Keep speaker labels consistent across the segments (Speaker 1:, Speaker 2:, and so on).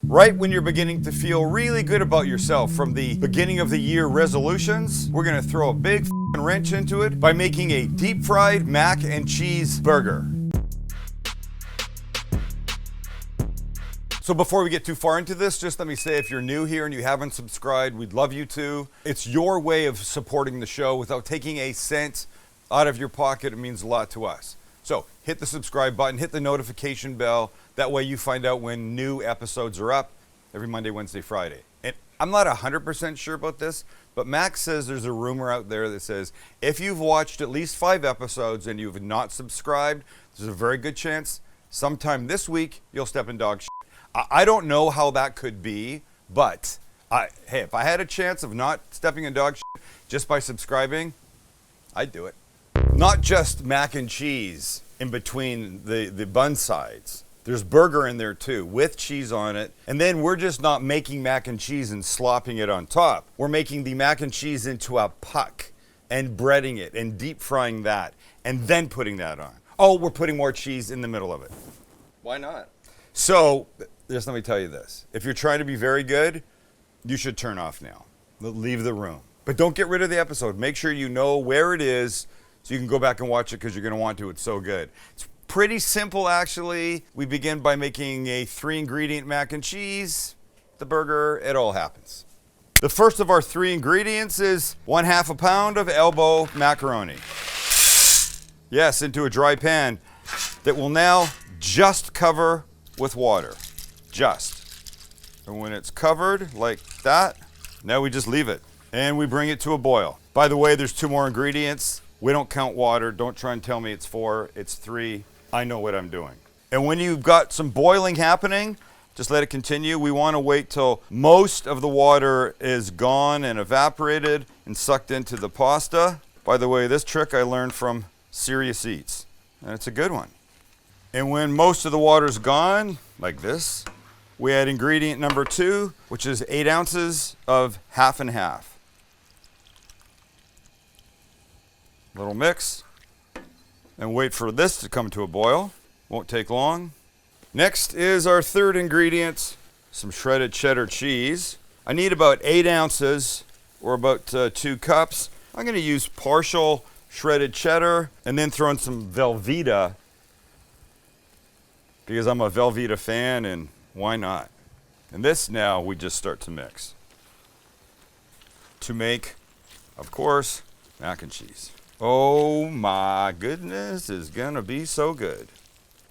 Speaker 1: Right when you're beginning to feel really good about yourself from the beginning of the year resolutions, we're gonna throw a big wrench into it by making a deep fried mac and cheese burger. So before we get too far into this, just let me say if you're new here and you haven't subscribed, we'd love you to. It's your way of supporting the show without taking a cent out of your pocket. It means a lot to us. So hit the subscribe button, hit the notification bell. That way you find out when new episodes are up every Monday, Wednesday, Friday. And I'm not 100% sure about this, but Max says there's a rumor out there that says if you've watched at least 5 episodes and you've not subscribed, there's a very good chance sometime this week you'll step in dog shit. I don't know how that could be, but hey, if I had a chance of not stepping in dog shit just by subscribing, I'd do it. Not just mac and cheese in between the bun sides. There's burger in there too, with cheese on it. And then we're just not making mac and cheese and slopping it on top. We're making the mac and cheese into a puck and breading it and deep frying that and then putting that on. Oh, we're putting more cheese in the middle of it. Why not? So, just let me tell you this. If you're trying to be very good, you should turn off now. Leave the room. But don't get rid of the episode. Make sure you know where it is so you can go back and watch it because you're going to want to. It's so good. It's pretty simple, actually. We begin by making a 3-ingredient mac and cheese, the burger. It all happens. The first of our 3 ingredients is 1/2 pound of elbow macaroni. Yes, into a dry pan that will now just cover with water. Just. And when it's covered like that, now we just leave it and we bring it to a boil. By the way, there's 2 more ingredients. We don't count water. Don't try and tell me it's 4, it's 3. I know what I'm doing. And when you've got some boiling happening, just let it continue. We want to wait till most of the water is gone and evaporated and sucked into the pasta. By the way, this trick I learned from Serious Eats, and it's a good one. And when most of the water's gone, like this, we add ingredient number 2, which is 8 ounces of half and half. Little mix, and wait for this to come to a boil. Won't take long. Next is our 3rd ingredient, some shredded cheddar cheese. I need about 8 ounces, or about 2 cups. I'm gonna use partial shredded cheddar, and then throw in some Velveeta, because I'm a Velveeta fan, and why not? And this now we just start to mix. To make, of course, mac and cheese. Oh my goodness, it's gonna be so good.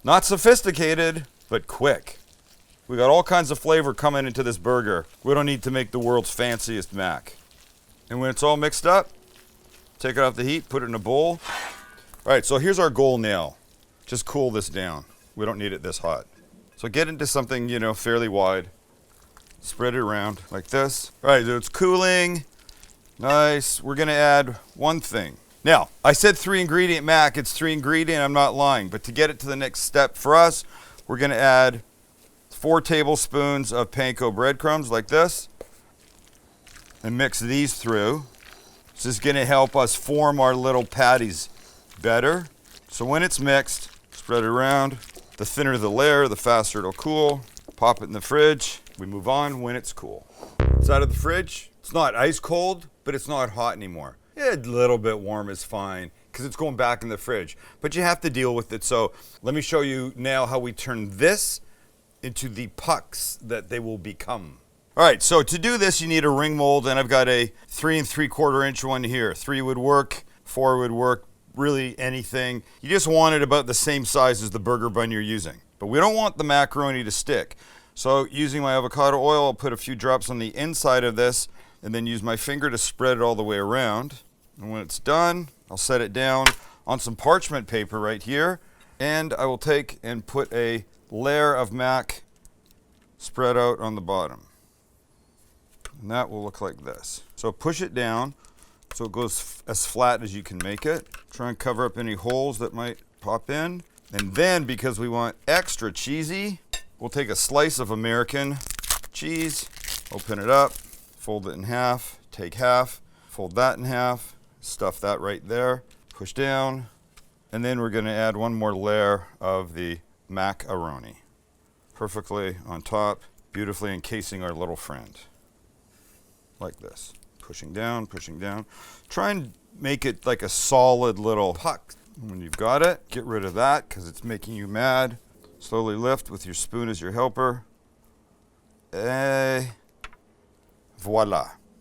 Speaker 1: Not sophisticated, but quick. We got all kinds of flavor coming into this burger. We don't need to make the world's fanciest mac. And when it's all mixed up, take it off the heat, put it in a bowl. All right, so here's our goal now. Just cool this down. We don't need it this hot. So get into something, fairly wide. Spread it around like this. All right, so it's cooling. Nice. We're gonna add one thing. Now, I said 3-ingredient mac. It's 3-ingredient, I'm not lying. But to get it to the next step for us, we're gonna add 4 tablespoons of Panko breadcrumbs like this. And mix these through. This is gonna help us form our little patties better. So when it's mixed, spread it around. The thinner the layer, the faster it'll cool. Pop it in the fridge. We move on when it's cool. It's out of the fridge. It's not ice cold, but it's not hot anymore. Yeah, a little bit warm is fine because it's going back in the fridge. But you have to deal with it. So let me show you now how we turn this into the pucks that they will become. All right, so to do this, you need a ring mold, and I've got a 3 3/4 inch one here. 3 would work, 4 would work. Really anything. You just want it about the same size as the burger bun you're using. But we don't want the macaroni to stick. So using my avocado oil, I'll put a few drops on the inside of this and then use my finger to spread it all the way around. And when it's done, I'll set it down on some parchment paper right here. And I will take and put a layer of mac spread out on the bottom. And that will look like this. So push it down so it goes as flat as you can make it. Try and cover up any holes that might pop in. And then, because we want extra cheesy, we'll take a slice of American cheese, open it up, fold it in half, take half, fold that in half, stuff that right there, push down, and then we're gonna add one more layer of the macaroni. Perfectly on top. beautifully encasing our little friend. Like this. Pushing down, pushing down. Try and make it like a solid little puck. When you've got it, get rid of that because it's making you mad. Slowly lift with your spoon as your helper. Voila.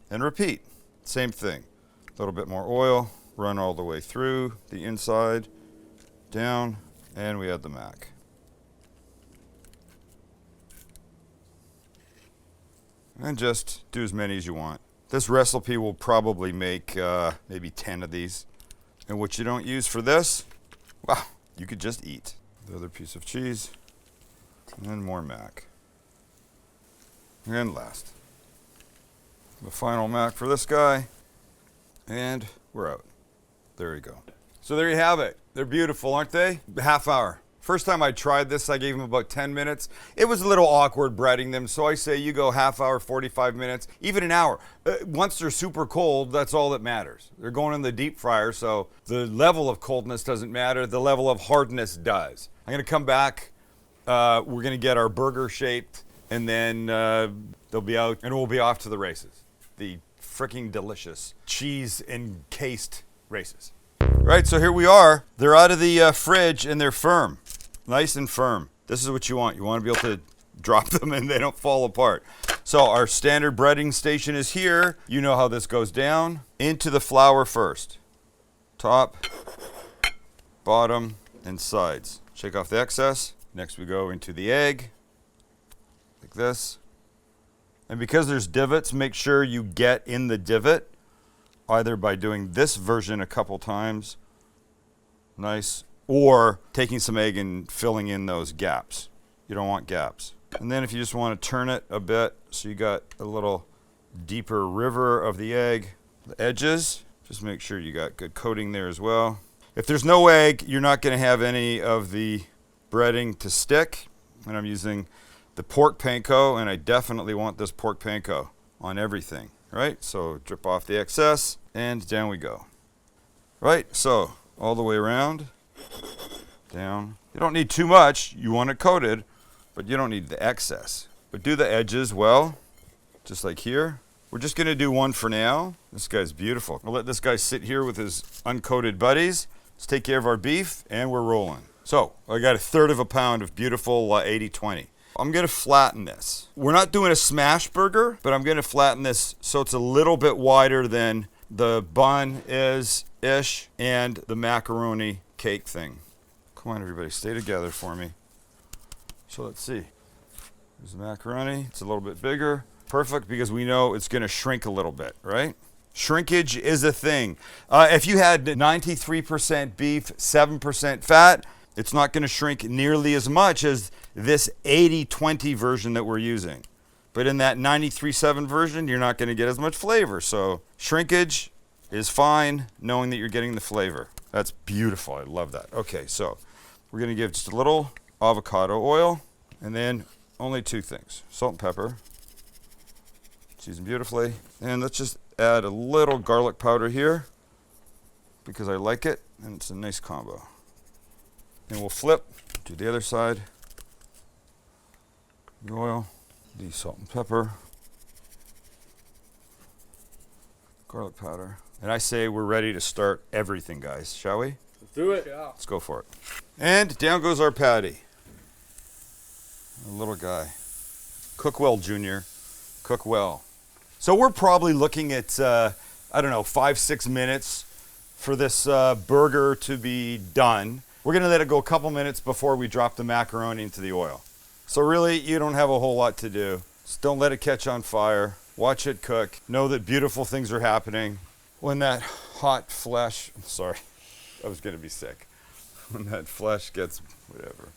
Speaker 1: And repeat. Same thing. A little bit more oil. Run all the way through the inside. Down. And we add the mac. And just do as many as you want. This recipe will probably make maybe 10 of these. And what you don't use for this, well, you could just eat. The other piece of cheese, and more mac. And last, the final mac for this guy, and we're out. There you go. So there you have it. They're beautiful, aren't they? Half hour. First time I tried this, I gave them about 10 minutes. It was a little awkward breading them, so I say you go half hour, 45 minutes, even an hour. Once they're super cold, that's all that matters. They're going in the deep fryer, so the level of coldness doesn't matter. The level of hardness does. I'm going to come back. We're going to get our burger shaped, and then they'll be out, and we'll be off to the races. The freaking delicious cheese-encased races. Right, so here we are. They're out of the fridge, and they're firm. Nice and firm. This is what you want. You want to be able to drop them and they don't fall apart. So our standard breading station is here. You know how this goes down. Into the flour first. Top, bottom, and sides. Shake off the excess. Next we go into the egg. Like this. And because there's divots, make sure you get in the divot. Either by doing this version a couple times. Nice. Or taking some egg and filling in those gaps. You don't want gaps. And then if you just want to turn it a bit so you got a little deeper river of the egg. The edges, just make sure you got good coating there as well. If there's no egg, you're not going to have any of the breading to stick. And I'm using the pork panko, and I definitely want this pork panko on everything, right? So drip off the excess, and down we go. Right, so all the way around. Down. You don't need too much. You want it coated, but you don't need the excess. But do the edges well, just like here. We're just going to do one for now. This guy's beautiful. I'll let this guy sit here with his uncoated buddies. Let's take care of our beef, and we're rolling. So I got 1/3 of a pound of beautiful 80/20. I'm going to flatten this. We're not doing a smash burger, but I'm going to flatten this so it's a little bit wider than the bun is-ish and the macaroni cake thing. Come on, everybody, stay together for me. So let's see. There's the macaroni. It's a little bit bigger. Perfect, because we know it's going to shrink a little bit, right? Shrinkage is a thing. If you had 93% beef, 7% fat, it's not going to shrink nearly as much as this 80/20 version that we're using. But in that 93/7 version, you're not going to get as much flavor. So shrinkage is fine, knowing that you're getting the flavor. That's beautiful. I love that. Okay, so we're going to give just a little avocado oil, and then only 2 things. Salt and pepper. Season beautifully. And let's just add a little garlic powder here because I like it, and it's a nice combo. And we'll flip to the other side. The oil, the salt and pepper, garlic powder. And I say we're ready to start everything, guys. Shall we?
Speaker 2: Let's do it.
Speaker 3: Yeah.
Speaker 1: Let's go for it. And down goes our patty. A little guy. Cook well, Junior. Cook well. So we're probably looking at, I don't know, 5-6 minutes for this burger to be done. We're going to let it go a couple minutes before we drop the macaroni into the oil. So really, you don't have a whole lot to do. Just don't let it catch on fire. Watch it cook. Know that beautiful things are happening. When that hot flesh, sorry, I was going to be sick. When that flesh gets, whatever.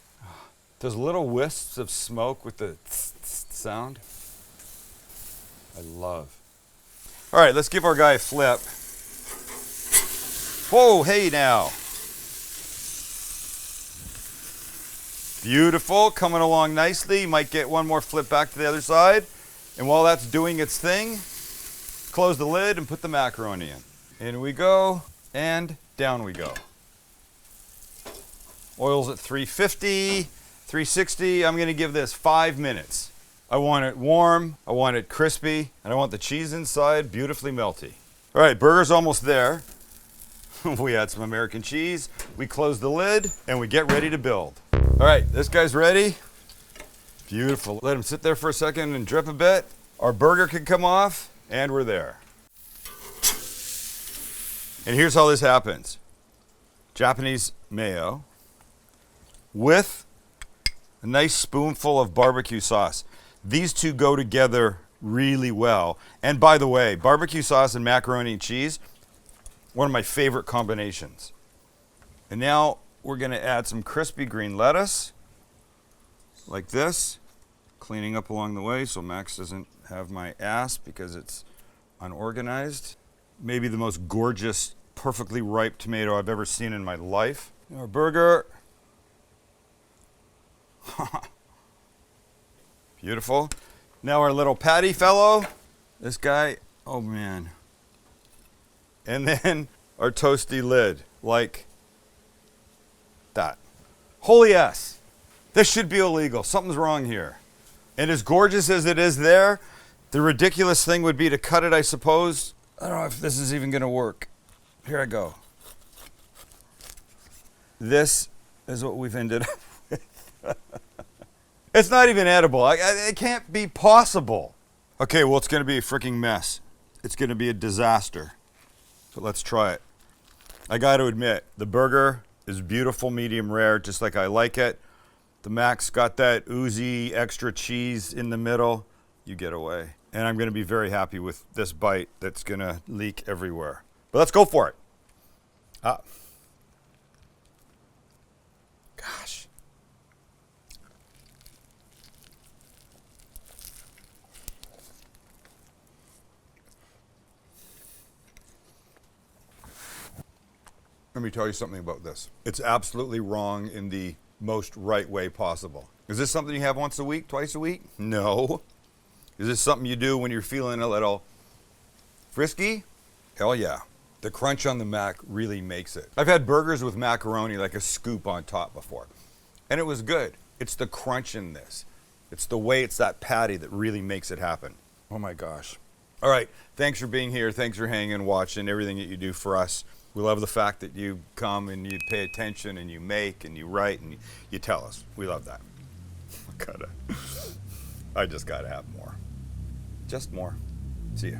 Speaker 1: There's little wisps of smoke with the sound. I love. All right, let's give our guy a flip. Whoa, hey now. Beautiful, coming along nicely. Might get one more flip back to the other side. And while that's doing its thing, close the lid and put the macaroni in. In we go, and down we go. Oil's at 350, 360. I'm gonna give this 5 minutes. I want it warm, I want it crispy, and I want the cheese inside beautifully melty. All right, burger's almost there. We add some American cheese, we close the lid, and we get ready to build. All right, this guy's ready. Beautiful. Let him sit there for a second and drip a bit. Our burger can come off, and we're there. And here's how this happens. Japanese mayo with a nice spoonful of barbecue sauce. These two go together really well. And by the way, barbecue sauce and macaroni and cheese, one of my favorite combinations. And now we're going to add some crispy green lettuce, like this, cleaning up along the way so Max doesn't have my ass because it's unorganized. Maybe the most gorgeous, perfectly ripe tomato I've ever seen in my life. Our burger. Beautiful. Now our little patty fellow. This guy, oh man. And then our toasty lid, like that. Holy S. This should be illegal. Something's wrong here. And as gorgeous as it is there, the ridiculous thing would be to cut it, I suppose. I don't know if this is even going to work. Here I go. This is what we've ended up with. It's not even edible. It can't be possible. Okay, well, it's going to be a freaking mess. It's going to be a disaster. So let's try it. I got to admit, the burger is beautiful, medium rare, just like I like it. The Max got that oozy extra cheese in the middle. You get away. And I'm going to be very happy with this bite that's going to leak everywhere. But let's go for it. Gosh. Let me tell you something about this. It's absolutely wrong in the most right way possible. Is this something you have once a week, twice a week? No. Is this something you do when you're feeling a little frisky? Hell yeah. The crunch on the mac really makes it. I've had burgers with macaroni, like a scoop on top before, and it was good. It's the crunch in this. It's the way it's that patty that really makes it happen. Oh my gosh. All right, thanks for being here. Thanks for hanging and watching everything that you do for us. We love the fact that you come and you pay attention and you make and you write and you tell us. We love that. I just gotta have more. Just more. See ya.